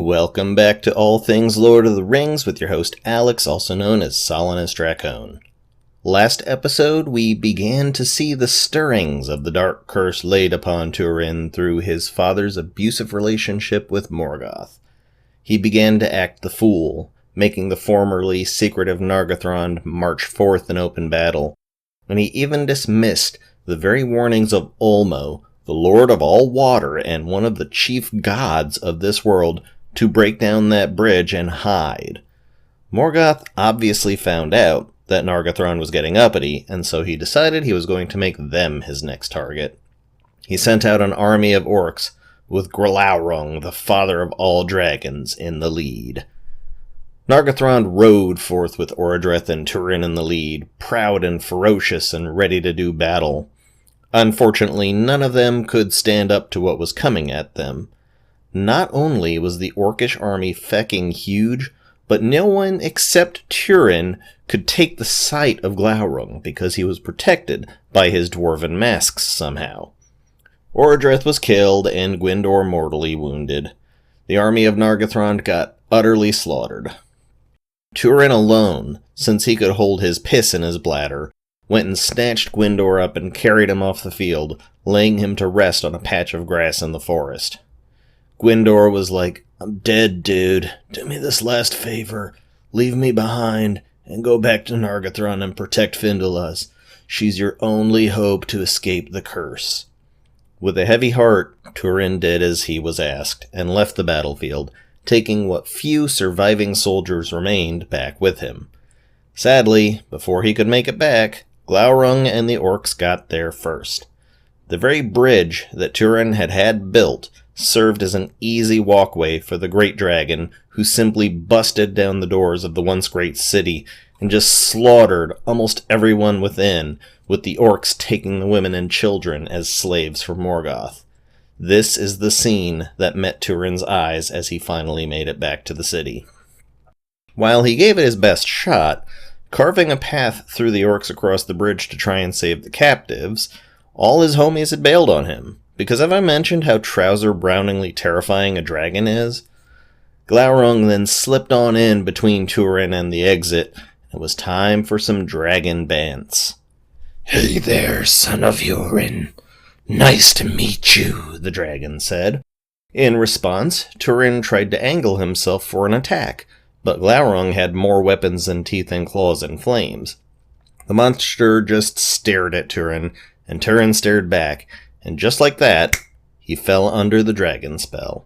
Welcome back to All Things Lord of the Rings with your host Alex, also known as Solanus Dracone. Last episode, we began to see the stirrings of the dark curse laid upon Turin through his father's abusive relationship with Morgoth. He began to act the fool, making the formerly secretive Nargothrond march forth in open battle, and he even dismissed the very warnings of Ulmo, the Lord of all water and one of the chief gods of this world, to break down that bridge and hide. Morgoth obviously found out that Nargothrond was getting uppity, and so he decided he was going to make them his next target. He sent out an army of orcs, with Glaurung, the father of all dragons, in the lead. Nargothrond rode forth with Orodreth and Turin in the lead, proud and ferocious and ready to do battle. Unfortunately, none of them could stand up to what was coming at them. Not only was the orcish army fecking huge, but no one except Turin could take the sight of Glaurung because he was protected by his dwarven masks somehow. Orodreth was killed and Gwyndor mortally wounded. The army of Nargothrond got utterly slaughtered. Turin alone, since he could hold his piss in his bladder, went and snatched Gwyndor up and carried him off the field, laying him to rest on a patch of grass in the forest. Gwyndor was like, "I'm dead, dude. Do me this last favor. Leave me behind and go back to Nargothrond and protect Findulas. She's your only hope to escape the curse." With a heavy heart, Turin did as he was asked and left the battlefield, taking what few surviving soldiers remained back with him. Sadly, before he could make it back, Glaurung and the orcs got there first. The very bridge that Turin had built served as an easy walkway for the great dragon, who simply busted down the doors of the once great city and just slaughtered almost everyone within, with the orcs taking the women and children as slaves for Morgoth. This is the scene that met Turin's eyes as he finally made it back to the city. While he gave it his best shot, carving a path through the orcs across the bridge to try and save the captives, all his homies had bailed on him, because have I mentioned how trouser-browningly terrifying a dragon is? Glaurung then slipped on in between Turin and the exit. It was time for some dragon bants. "Hey there, son of Urin. Nice to meet you," the dragon said. In response, Turin tried to angle himself for an attack, but Glaurung had more weapons than teeth and claws and flames. The monster just stared at Turin, and Turin stared back, and just like that, he fell under the dragon spell.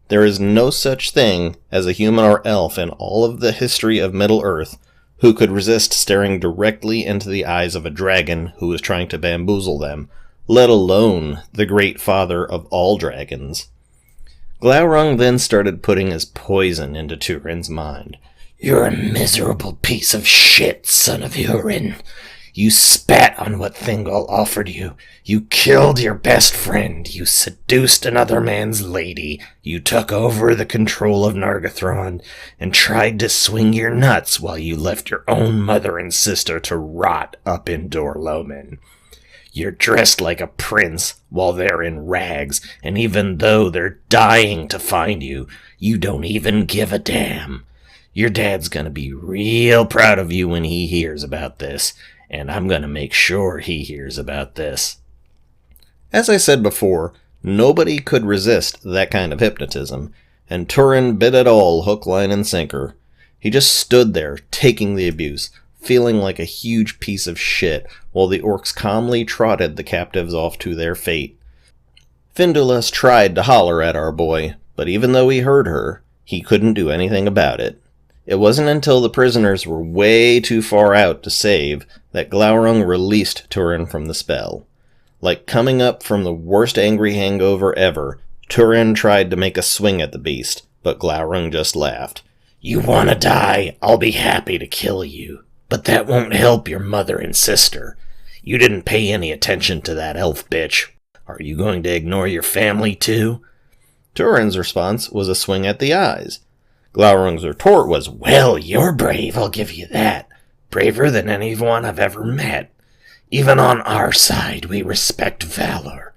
There is no such thing as a human or elf in all of the history of Middle-earth who could resist staring directly into the eyes of a dragon who was trying to bamboozle them, let alone the great father of all dragons. Glaurung then started putting his poison into Turin's mind. "You're a miserable piece of shit, son of Urin. You spat on what Thingol offered you. You killed your best friend. You seduced another man's lady. You took over the control of Nargothrond and tried to swing your nuts while you left your own mother and sister to rot up in Dorloman. You're dressed like a prince while they're in rags, and even though they're dying to find you, you don't even give a damn. Your dad's gonna be real proud of you when he hears about this, and I'm gonna make sure he hears about this." As I said before, nobody could resist that kind of hypnotism, and Turin bit it all hook, line, and sinker. He just stood there, taking the abuse, feeling like a huge piece of shit, while the orcs calmly trotted the captives off to their fate. Findulas tried to holler at our boy, but even though he heard her, he couldn't do anything about it. It wasn't until the prisoners were way too far out to save that Glaurung released Turin from the spell. Like coming up from the worst angry hangover ever, Turin tried to make a swing at the beast, but Glaurung just laughed. "You want to die? I'll be happy to kill you. But that won't help your mother and sister. You didn't pay any attention to that elf bitch. Are you going to ignore your family too?" Turin's response was a swing at the eyes. Glaurung's retort was, "Well, you're brave, I'll give you that. Braver than anyone I've ever met. Even on our side, we respect valor.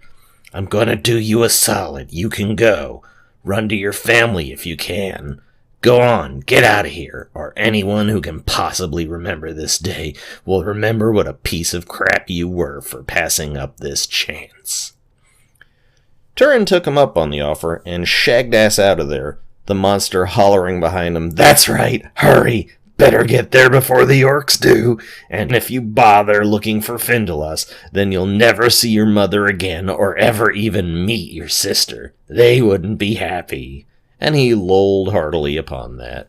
I'm gonna do you a solid. You can go. Run to your family if you can. Go on, get out of here, or anyone who can possibly remember this day will remember what a piece of crap you were for passing up this chance." Turin took him up on the offer and shagged ass out of there, the monster hollering behind him, "That's right, hurry! Better get there before the orcs do, and if you bother looking for Findulas, then you'll never see your mother again or ever even meet your sister. They wouldn't be happy." And he lolled heartily upon that.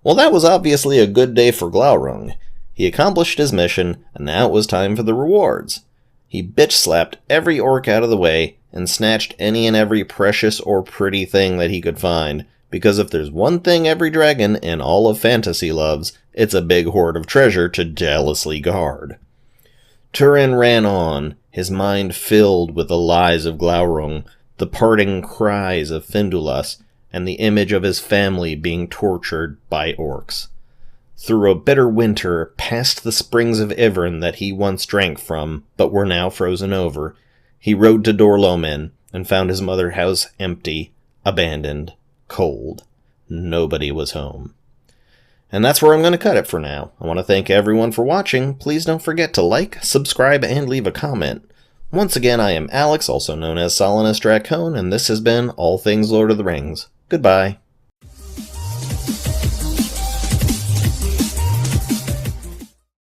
Well, that was obviously a good day for Glaurung. He accomplished his mission, and now it was time for the rewards. He bitch-slapped every orc out of the way, and snatched any and every precious or pretty thing that he could find, because if there's one thing every dragon in all of fantasy loves, it's a big hoard of treasure to jealously guard. Turin ran on, his mind filled with the lies of Glaurung, the parting cries of Findulas, and the image of his family being tortured by orcs. Through a bitter winter, past the springs of Ivern that he once drank from, but were now frozen over, he rode to Dorlomen and found his mother's house empty, abandoned, cold. Nobody was home. And that's where I'm going to cut it for now. I want to thank everyone for watching. Please don't forget to like, subscribe, and leave a comment. Once again, I am Alex, also known as Solanus Dracone, and this has been All Things Lord of the Rings. Goodbye.